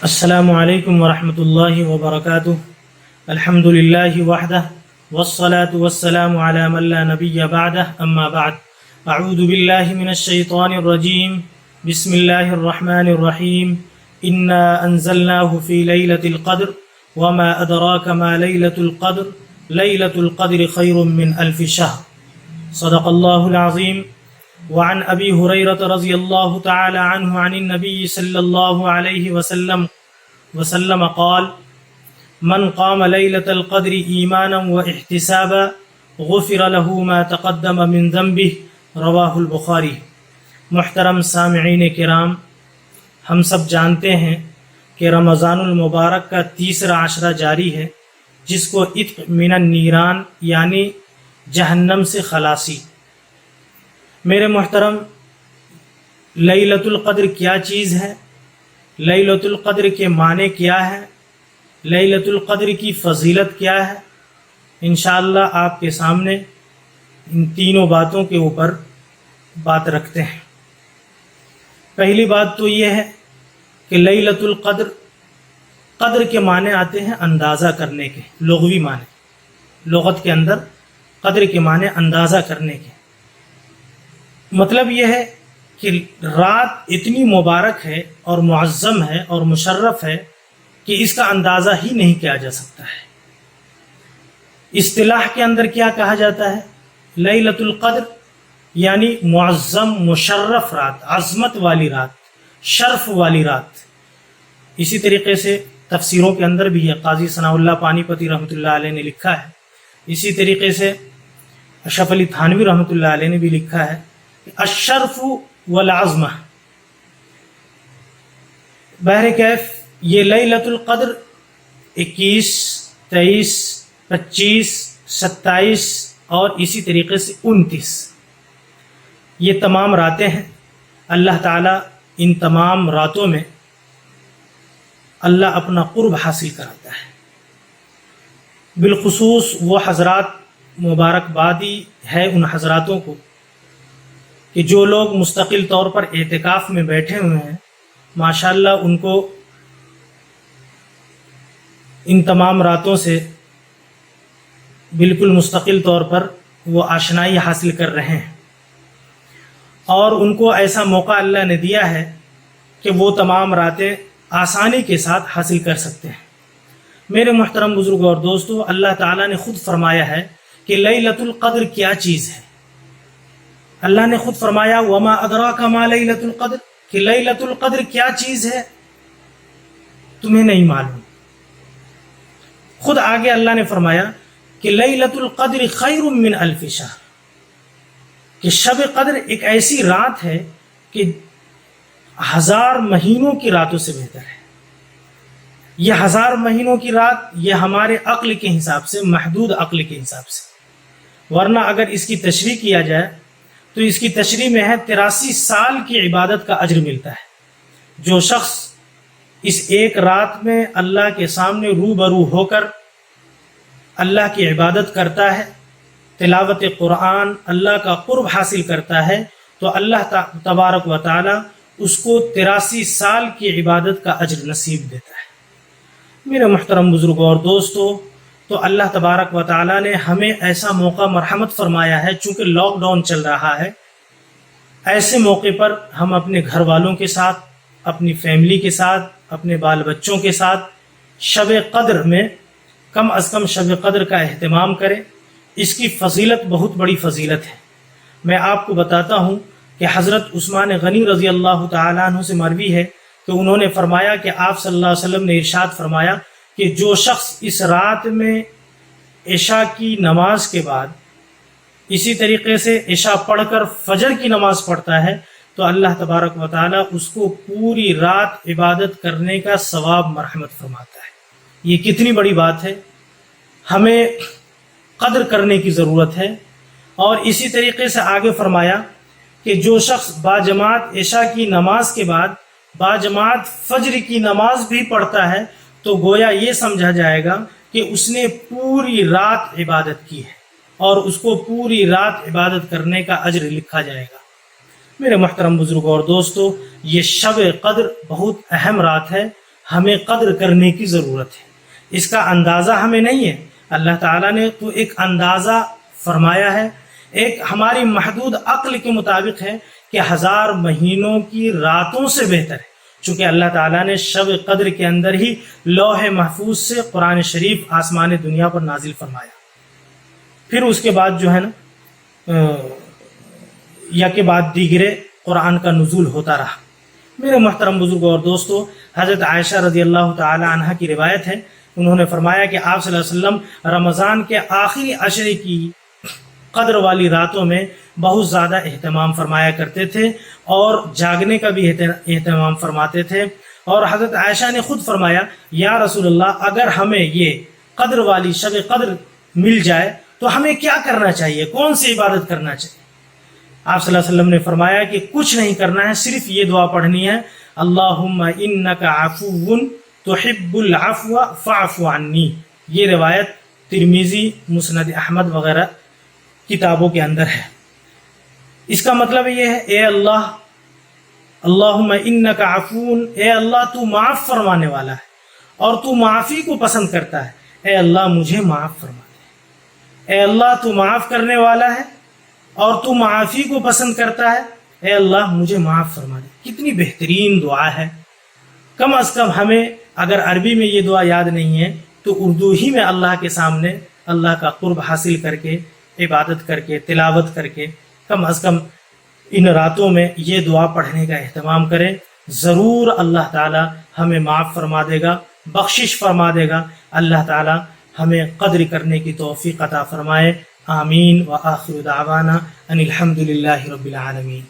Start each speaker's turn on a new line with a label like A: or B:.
A: السلام علیکم ورحمۃ اللہ وبرکاتہ. الحمد للہ وحدہ والصلاة والسلام علی من لا نبی بعدہ. اما بعد، اعوذ باللہ من الشیطان الرجیم. بسم اللہ الرحمن الرحیم. انا انزلناہ فی لیلۃ القدر وما ادراک ما لیلۃ القدر لیلۃ القدر خیر من الف شہر. صدق اللہ العظیم. وعن ابی ہریرۃ رضی اللہ تعالی عنہ عن النبی صلی اللہ علیہ وسلم قال: من قام لیلۃ القدر ایمانا واحتسابا غفر له ما تقدم من ذنبہ. رواہ البخاری. محترم سامعین کرام، ہم سب جانتے ہیں کہ رمضان المبارک کا تیسرا عشرہ جاری ہے، جس کو عتق من النیران یعنی جہنم سے خلاصی. میرے محترم، لیلۃ القدر کیا چیز ہے؟ لیلۃ القدر کے معنی کیا ہے؟ لیلۃ القدر کی فضیلت کیا ہے؟ انشاءاللہ آپ کے سامنے ان تینوں باتوں کے اوپر بات رکھتے ہیں. پہلی بات تو یہ ہے کہ لیلۃ القدر، قدر کے معنی آتے ہیں اندازہ کرنے کے، لغوی معنی. لغت کے اندر قدر کے معنی اندازہ کرنے کے. مطلب یہ ہے کہ رات اتنی مبارک ہے اور معظم ہے اور مشرف ہے کہ اس کا اندازہ ہی نہیں کیا جا سکتا ہے. اصطلاح کے اندر کیا کہا جاتا ہے؟ لیلۃ القدر یعنی معظم مشرف رات، عظمت والی رات، شرف والی رات. اسی طریقے سے تفسیروں کے اندر بھی ہے. قاضی ثناء اللہ پانی پتی رحمۃ اللہ علیہ نے لکھا ہے. اسی طریقے سے اشرف علی تھانوی رحمۃ اللہ علیہ نے بھی لکھا ہے الشرف والعظمہ. بہرکیف یہ لیلۃ القدر 21، 23، 25، 27 اور اسی طریقے سے 29 یہ تمام راتیں ہیں. اللہ تعالیٰ ان تمام راتوں میں اللہ اپنا قرب حاصل کراتا ہے. بالخصوص وہ حضرات، مبارکبادی ہے ان حضراتوں کو کہ جو لوگ مستقل طور پر اعتکاف میں بیٹھے ہوئے ہیں. ماشاءاللہ ان کو ان تمام راتوں سے بالکل مستقل طور پر وہ آشنائی حاصل کر رہے ہیں، اور ان کو ایسا موقع اللہ نے دیا ہے کہ وہ تمام راتیں آسانی کے ساتھ حاصل کر سکتے ہیں. میرے محترم بزرگوں اور دوستوں، اللہ تعالیٰ نے خود فرمایا ہے کہ لیلۃ القدر کیا چیز ہے. اللہ نے خود فرمایا وما ادراک ما لیلۃ القدر، کہ لیلۃ القدر کیا چیز ہے تمہیں نہیں معلوم. خود آگے اللہ نے فرمایا کہ لیلۃ القدر خیر من الف شہر، کہ شب قدر ایک ایسی رات ہے کہ 1000 مہینوں کی راتوں سے بہتر ہے. یہ 1000 مہینوں کی رات یہ ہمارے عقل کے حساب سے، محدود عقل کے حساب سے، ورنہ اگر اس کی تشریح کیا جائے تو اس کی تشریح میں ہے 83 سال کی عبادت کا اجر ملتا ہے. جو شخص اس ایک رات میں اللہ کے سامنے روبرو ہو کر اللہ کی عبادت کرتا ہے، تلاوت قرآن، اللہ کا قرب حاصل کرتا ہے، تو اللہ تبارک و تعالی اس کو 83 سال کی عبادت کا اجر نصیب دیتا ہے. میرے محترم بزرگوں اور دوستوں، تو اللہ تبارک و تعالیٰ نے ہمیں ایسا موقع مرحمت فرمایا ہے. چونکہ لاک ڈاؤن چل رہا ہے، ایسے موقع پر ہم اپنے گھر والوں کے ساتھ، اپنی فیملی کے ساتھ، اپنے بال بچوں کے ساتھ شب قدر میں کم از کم شب قدر کا اہتمام کریں. اس کی فضیلت بہت بڑی فضیلت ہے. میں آپ کو بتاتا ہوں کہ حضرت عثمان غنی رضی اللہ تعالیٰ عنہ سے مروی ہے کہ انہوں نے فرمایا کہ آپ صلی اللہ علیہ وسلم نے ارشاد فرمایا کہ جو شخص اس رات میں عشاء کی نماز کے بعد اسی طریقے سے عشاء پڑھ کر فجر کی نماز پڑھتا ہے تو اللہ تبارک و تعالیٰ اس کو پوری رات عبادت کرنے کا ثواب مرحمت فرماتا ہے. یہ کتنی بڑی بات ہے، ہمیں قدر کرنے کی ضرورت ہے. اور اسی طریقے سے آگے فرمایا کہ جو شخص باجماعت عشاء کی نماز کے بعد باجماعت فجر کی نماز بھی پڑھتا ہے تو گویا یہ سمجھا جائے گا کہ اس نے پوری رات عبادت کی ہے اور اس کو پوری رات عبادت کرنے کا اجر لکھا جائے گا۔ میرے محترم بزرگوں اور دوستو، یہ شب قدر بہت اہم رات ہے، ہمیں قدر کرنے کی ضرورت ہے۔ اس کا اندازہ ہمیں نہیں ہے، اللہ تعالیٰ نے تو ایک اندازہ فرمایا ہے، ایک ہماری محدود عقل کے مطابق ہے کہ 1000 مہینوں کی راتوں سے بہتر ہے، چونکہ اللہ تعالیٰ نے شب قدر کے اندر ہی لوح محفوظ سے قرآن شریف آسمان دنیا پر نازل فرمایا۔ پھر اس کے بعد جو ہے نا یا کے بعد دیگرے قرآن کا نزول ہوتا رہا۔ میرے محترم بزرگوں اور دوستو، حضرت عائشہ رضی اللہ تعالی عنہ کی روایت ہے، انہوں نے فرمایا کہ آپ صلی اللہ علیہ وسلم رمضان کے آخری عشرے کی قدر والی راتوں میں بہت زیادہ اہتمام فرمایا کرتے تھے اور جاگنے کا بھی اہتمام فرماتے تھے۔ اور حضرت عائشہ نے خود فرمایا، یا رسول اللہ، اگر ہمیں یہ قدر والی شب قدر مل جائے تو ہمیں کیا کرنا چاہیے، کون سی عبادت کرنا چاہیے؟ آپ صلی اللہ علیہ وسلم نے فرمایا کہ کچھ نہیں کرنا ہے، صرف یہ دعا پڑھنی ہے، اللہم انک عفو تحب العفو فاعف عنی۔ یہ روایت ترمذی، مسند احمد وغیرہ کتابوں کے اندر ہے۔ اس کا مطلب یہ ہے، اے اللہ، اللہم انک عفو، اے اللہ تو معاف فرمانے والا ہے اور تو معافی کو پسند کرتا ہے، اے اللہ مجھے معاف فرما دے۔ اے اللہ تو معاف کرنے والا ہے اور تو معافی کو پسند کرتا ہے، اے اللہ مجھے معاف فرما دے۔ کتنی بہترین دعا ہے۔ کم از کم ہمیں اگر عربی میں یہ دعا یاد نہیں ہے تو اردو ہی میں اللہ کے سامنے اللہ کا قرب حاصل کر کے، عبادت کر کے، تلاوت کر کے، کم از کم ان راتوں میں یہ دعا پڑھنے کا اہتمام کریں۔ ضرور اللہ تعالی ہمیں معاف فرما دے گا، بخشش فرما دے گا۔ اللہ تعالی ہمیں قدر کرنے کی توفیق عطا فرمائے۔ آمین۔ وآخر دعوانا ان الحمد للہ رب العالمین۔